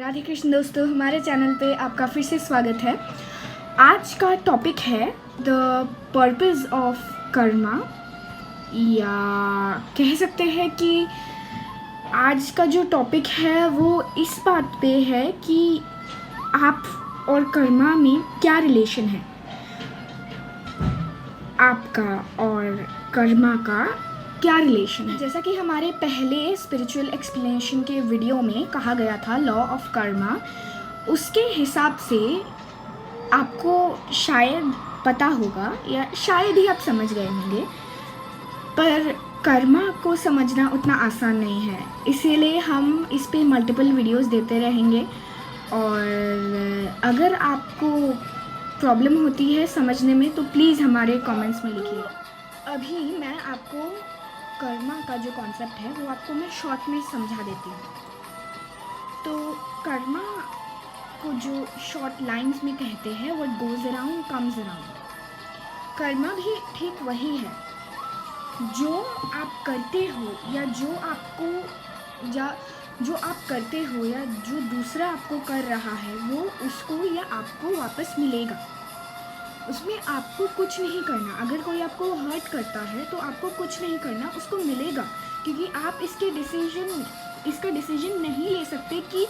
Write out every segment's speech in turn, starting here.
राधे कृष्ण दोस्तों, हमारे चैनल पे आपका फिर से स्वागत है। आज का टॉपिक है द पर्पस ऑफ कर्मा, या कह सकते हैं कि आज का जो टॉपिक है वो इस बात पे है कि आप और कर्मा में क्या रिलेशन है, आपका और कर्मा का क्या रिलेशन है। जैसा कि हमारे पहले स्पिरिचुअल एक्सप्लेनेशन के वीडियो में कहा गया था लॉ ऑफ कर्मा, उसके हिसाब से आपको शायद पता होगा या शायद ही आप समझ गए होंगे, पर कर्मा को समझना उतना आसान नहीं है। इसीलिए हम इस पे मल्टीपल वीडियोस देते रहेंगे, और अगर आपको प्रॉब्लम होती है समझने में तो प्लीज़ हमारे कमेंट्स में लिखिए। अभी मैं आपको कर्मा का जो कॉन्सेप्ट है वो आपको मैं शॉर्ट में समझा देती हूँ। तो कर्मा को जो शॉर्ट लाइंस में कहते हैं, what goes around comes around. Karma भी ठीक वही है, जो आप करते हो या जो आप करते हो या जो दूसरा आपको कर रहा है वो उसको या आपको वापस मिलेगा। उसमें आपको कुछ नहीं करना। अगर कोई आपको हर्ट करता है तो आपको कुछ नहीं करना, उसको मिलेगा, क्योंकि आप इसका डिसीजन नहीं ले सकते कि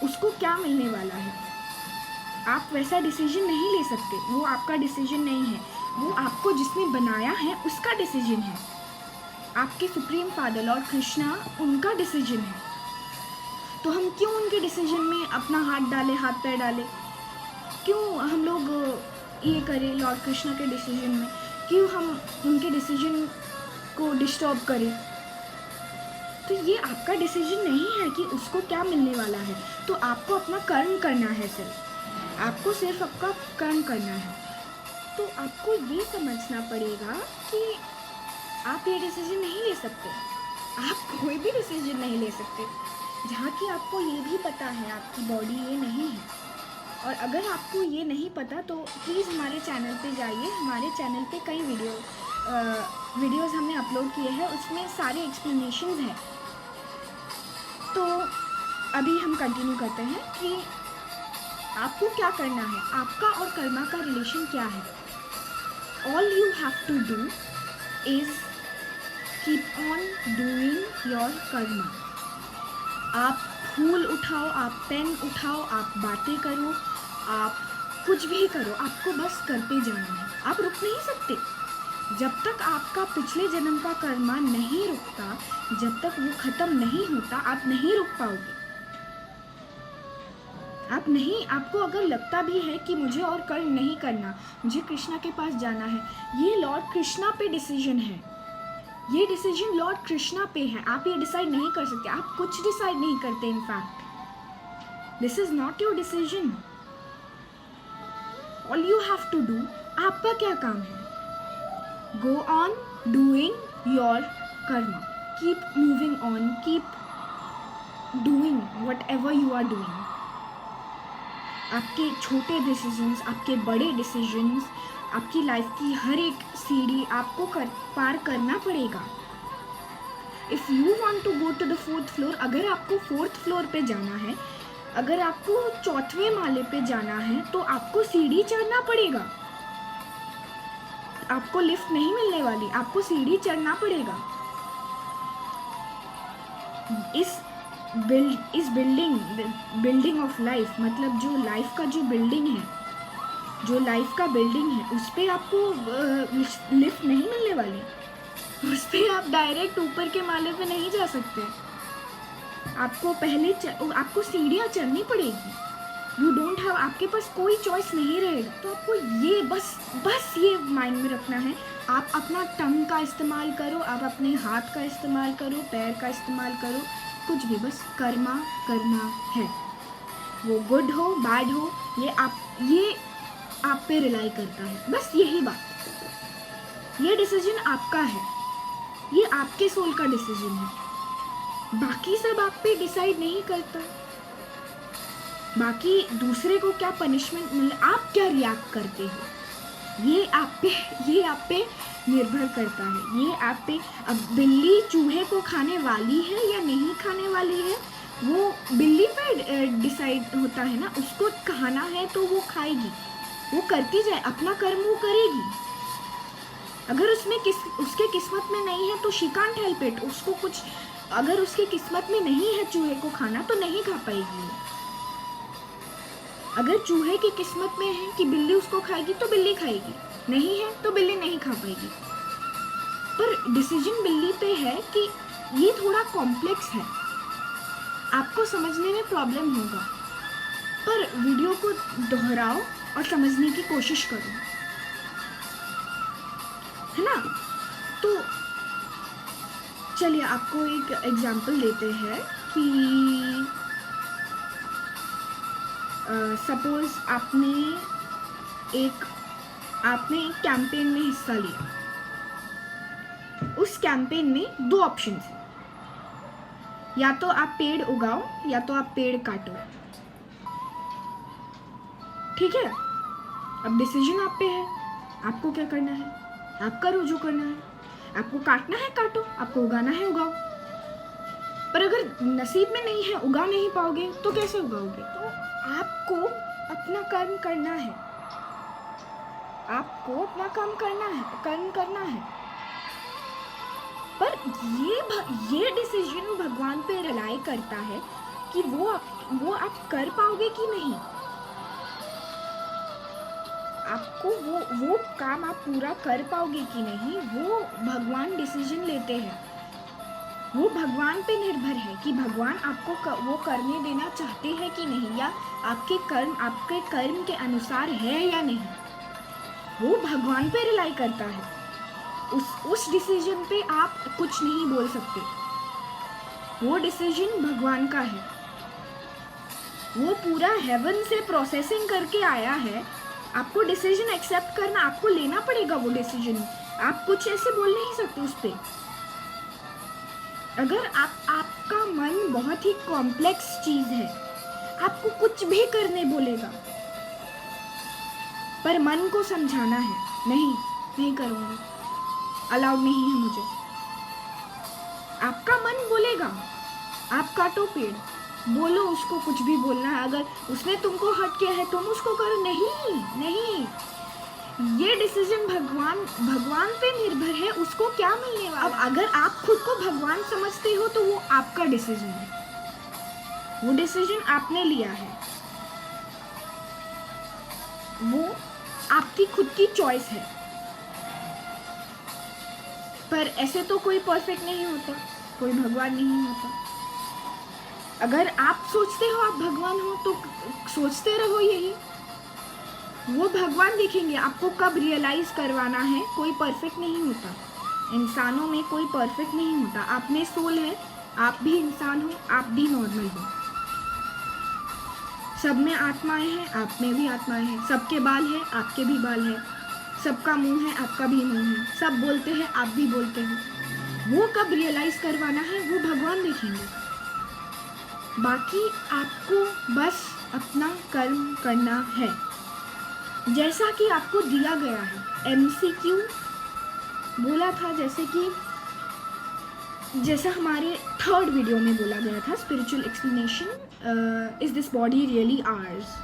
उसको क्या मिलने वाला है। आप वैसा डिसीजन नहीं ले सकते, वो आपका डिसीजन नहीं है, वो आपको जिसने बनाया है उसका डिसीजन है। आपके सुप्रीम फादर लॉर्ड कृष्णा, उनका डिसीजन है। तो हम क्यों उनके डिसीजन में अपना हाथ पैर डालें? क्यों हम लोग ये करें लॉर्ड कृष्णा के डिसीजन में? क्यों हम उनके डिसीजन को डिस्टर्ब करें? तो ये आपका डिसीजन नहीं है कि उसको क्या मिलने वाला है। तो आपको अपना कर्म करना है, आपको सिर्फ आपका कर्म करना है। तो आपको ये समझना पड़ेगा कि आप ये डिसीजन नहीं ले सकते, आप कोई भी डिसीजन नहीं ले सकते जहाँ कि आपको ये भी पता है आपकी बॉडी ये नहीं है। और अगर आपको ये नहीं पता तो प्लीज़ हमारे चैनल पे जाइए। हमारे चैनल पे कई वीडियोज़ हमने अपलोड किए हैं, उसमें सारे एक्सप्लेनेशंस हैं। तो अभी हम कंटिन्यू करते हैं कि आपको क्या करना है, आपका और कर्मा का रिलेशन क्या है। All you have to do is keep on doing your karma. आप फूल उठाओ, आप पेन उठाओ, आप बातें करो, आप कुछ भी करो, आपको बस करते जाना है। आप रुक नहीं सकते। जब तक आपका पिछले जन्म का कर्मा नहीं रुकता, जब तक वो खत्म नहीं होता, आप नहीं रुक पाओगे। आपको अगर लगता भी है कि मुझे और कर्म नहीं करना, मुझे कृष्णा के पास जाना है, ये लॉर्ड कृष्णा पे डिसीजन है। ये डिसीजन लॉर्ड कृष्णा पे है। आप ये डिसाइड नहीं कर सकते, आप कुछ डिसाइड नहीं करते। In fact this is not your decision. All you have to do, आपका क्या काम है? Go on doing your karma, keep moving on, keep doing whatever you are doing. आपके छोटे डिसीजंस, आपके बड़े डिसीजंस, आपकी लाइफ की हर एक सीढ़ी आपको पार करना पड़ेगा। If you want to go to the 4th floor, अगर आपको 4th फ्लोर पे जाना है, अगर आपको 4वें माले पे जाना है तो आपको सीढ़ी चढ़ना पड़ेगा। आपको लिफ्ट नहीं मिलने वाली, आपको सीढ़ी चढ़ना पड़ेगा। इस बिल्डिंग ऑफ लाइफ, मतलब जो लाइफ का जो बिल्डिंग है, जो लाइफ का बिल्डिंग है, उस पर आपको लिफ्ट नहीं मिलने वाली। उस पर आप डायरेक्ट ऊपर के माले पे नहीं जा सकते। आपको आपको सीढ़ियाँ चढ़नी पड़ेगी। यू डोंट हैव, आपके पास कोई चॉइस नहीं रहेगा। तो आपको ये बस ये माइंड में रखना है। आप अपना टंग का इस्तेमाल करो, आप अपने हाथ का इस्तेमाल करो, पैर का इस्तेमाल करो, कुछ भी, बस कर्मा करना है। वो गुड हो बैड हो, ये आप पे रिलाई करता है। बस यही बात। ये डिसीजन आपका है, ये आपके सोल का डिसीजन है। बाकी सब आप पे डिसाइड नहीं करता। बाकी दूसरे को क्या पनिशमेंट मिले, आप क्या रिएक्ट करते हो, ये आप पे निर्भर करता है। ये आप पे, अब बिल्ली चूहे को खाने वाली है या नहीं खाने वाली है, वो बिल्ली पे डिसाइड होता है ना, उसको खाना है तो वो खाएगी, वो करती जाए, अपना कर्म वो करेगी। अगर उसके किस्मत में नहीं है तो शी कांट हेल्प इट, उसको कुछ, अगर उसके किस्मत में नहीं है चूहे को खाना तो नहीं खा पाएगी। अगर चूहे की किस्मत में है कि बिल्ली उसको खाएगी तो बिल्ली खाएगी, नहीं है तो बिल्ली नहीं खा पाएगी। पर डिसीजन बिल्ली पे है कि ये थोड़ा कॉम्प्लेक्स है, आपको समझने में प्रॉब्लम होगा, पर वीडियो को दोहराओ और समझने की कोशिश करो, है ना। तो चलिए आपको एक एग्जांपल देते हैं कि सपोज आपने एक कैंपेन में हिस्सा लिया। उस कैंपेन में 2 ऑप्शंस हैं, या तो आप पेड़ उगाओ या तो आप पेड़ काटो, ठीक है। अब डिसीजन आप पे है, आपको क्या करना है, आप करो जो करना है। आपको काटना है काटो, आपको उगाना है उगाओ। पर अगर नसीब में नहीं है, उगा नहीं पाओगे तो कैसे उगाओगे। तो आपको अपना कर्म करना है, आपको अपना कर्म करना है। पर ये डिसीजन भगवान पे रिलाई करता है कि वो आप कर पाओगे कि नहीं। आपको वो काम आप पूरा कर पाओगे कि नहीं, वो भगवान डिसीजन लेते हैं। वो भगवान पे निर्भर है कि भगवान आपको वो करने देना चाहते हैं कि नहीं, या आपके कर्म के अनुसार है या नहीं। वो भगवान पे रिलाई करता है। उस डिसीजन पे आप कुछ नहीं बोल सकते, वो डिसीजन भगवान का है। वो पूरा हेवन से प्रोसेसिंग करके आया है। आपको डिसीजन एक्सेप्ट करना, आपको लेना पड़ेगा वो डिसीजन। आप कुछ ऐसे बोल नहीं सकते उस पे। अगर आपका मन बहुत ही कॉम्प्लेक्स चीज है, आपको कुछ भी करने बोलेगा, पर मन को समझाना है, नहीं करूँगा, अलाउड नहीं है मुझे। आपका मन बोलेगा आप काटो पेड़, बोलो उसको कुछ भी बोलना है। अगर उसने तुमको हर्ट किया है तुम उसको करो, नहीं। ये डिसीजन भगवान पे निर्भर है, उसको क्या मिलने वाला। अब अगर आप खुद को भगवान समझते हो तो वो आपका डिसीजन है, वो डिसीजन आपने लिया है, वो आपकी खुद की चॉइस है। पर ऐसे तो कोई परफेक्ट नहीं होता, कोई भगवान नहीं होता। अगर आप सोचते हो आप भगवान हो तो सोचते रहो यही, वो भगवान देखेंगे आपको कब रियलाइज करवाना है। कोई परफेक्ट नहीं होता, इंसानों में कोई परफेक्ट नहीं होता। आप में सोल है, आप भी इंसान हो, आप भी नॉर्मल हो। सब में आत्माएं हैं, आप में भी आत्माएं हैं। सबके बाल हैं, आपके भी बाल हैं। सबका मुंह है, आपका भी मुंह है। सब बोलते हैं, आप भी बोलते हो। वो कब रियलाइज करवाना है वो भगवान देखेंगे। बाकी आपको बस अपना कर्म करना है, जैसा कि आपको दिया गया है। MCQ बोला था, जैसा हमारे 3rd वीडियो में बोला गया था, spiritual explanation, is this body really hours.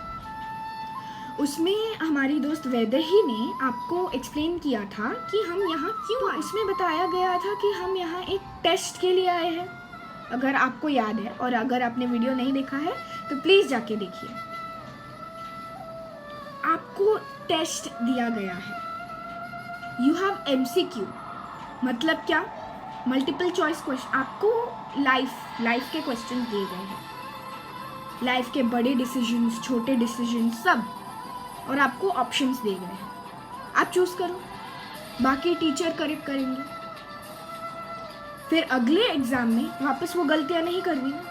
उसमें हमारी दोस्त वैदेही ने आपको एक्सप्लेन किया था कि हम यहाँ क्यों आए। उसमें बताया गया था कि हम यहाँ एक टेस्ट के लिए आए हैं, अगर आपको याद है। और अगर आपने वीडियो नहीं देखा है तो प्लीज़ जाके देखिए। आपको टेस्ट दिया गया है, यू हैव MCQ। मतलब क्या? Multiple choice question. आपको लाइफ के क्वेश्चन दिए गए हैं, लाइफ के बड़े डिसीजंस, छोटे डिसीजंस, सब। और आपको ऑप्शंस दिए गए हैं, आप चूज करो, बाकी टीचर करेक्ट करेंगे। फिर अगले एग्जाम में वापस वो गलतियां नहीं करनी ना।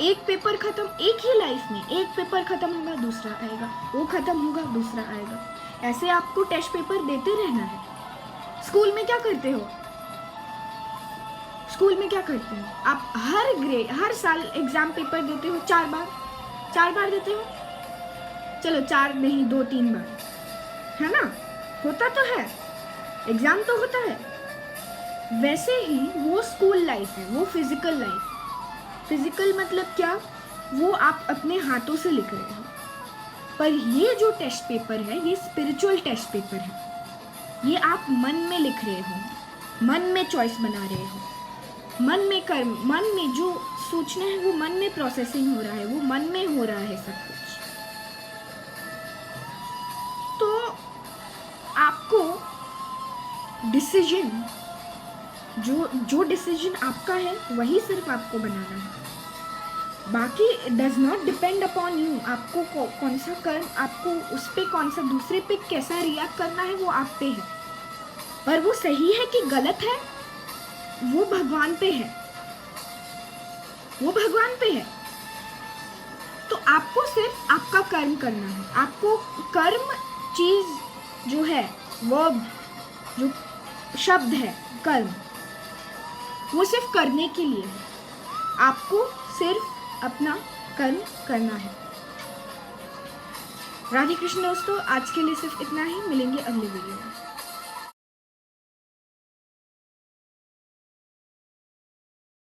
एक पेपर खत्म, एक ही लाइफ में एक पेपर खत्म होगा, दूसरा आएगा, वो खत्म होगा, दूसरा आएगा। ऐसे आपको टेस्ट पेपर देते रहना है। स्कूल में क्या करते हो? आप हर साल एग्जाम पेपर देते हो 4 बार देते हो। चलो 4 नहीं, 2-3 बार, है ना? होता तो है, एग्जाम तो होता है। वैसे ही वो स्कूल लाइफ है, वो फिजिकल लाइफ। फिजिकल मतलब क्या, वो आप अपने हाथों से लिख रहे हो। पर ये जो टेस्ट पेपर है ये स्पिरिचुअल टेस्ट पेपर है, ये आप मन में लिख रहे हो, मन में चॉइस बना रहे हो, मन में कर्म, मन में जो सोचना है वो मन में प्रोसेसिंग हो रहा है, वो मन में हो रहा है सब कुछ। तो आपको डिसीजन, जो डिसीजन आपका है वही सिर्फ आपको बनाना है, बाकी does not depend upon you. आपको कौन सा कर्म, आपको उस पर कौन सा, दूसरे पे कैसा रिएक्ट करना है वो आप पे है। पर वो सही है कि गलत है वो भगवान पे है, वो भगवान पे है। तो आपको सिर्फ आपका कर्म करना है। आपको कर्म चीज जो है, वर्ब जो शब्द है कर्म, वो सिर्फ करने के लिए है। आपको सिर्फ अपना कर्म करना है। राधे कृष्ण दोस्तों, आज के लिए सिर्फ इतना ही, मिलेंगे अगले वीडियो में।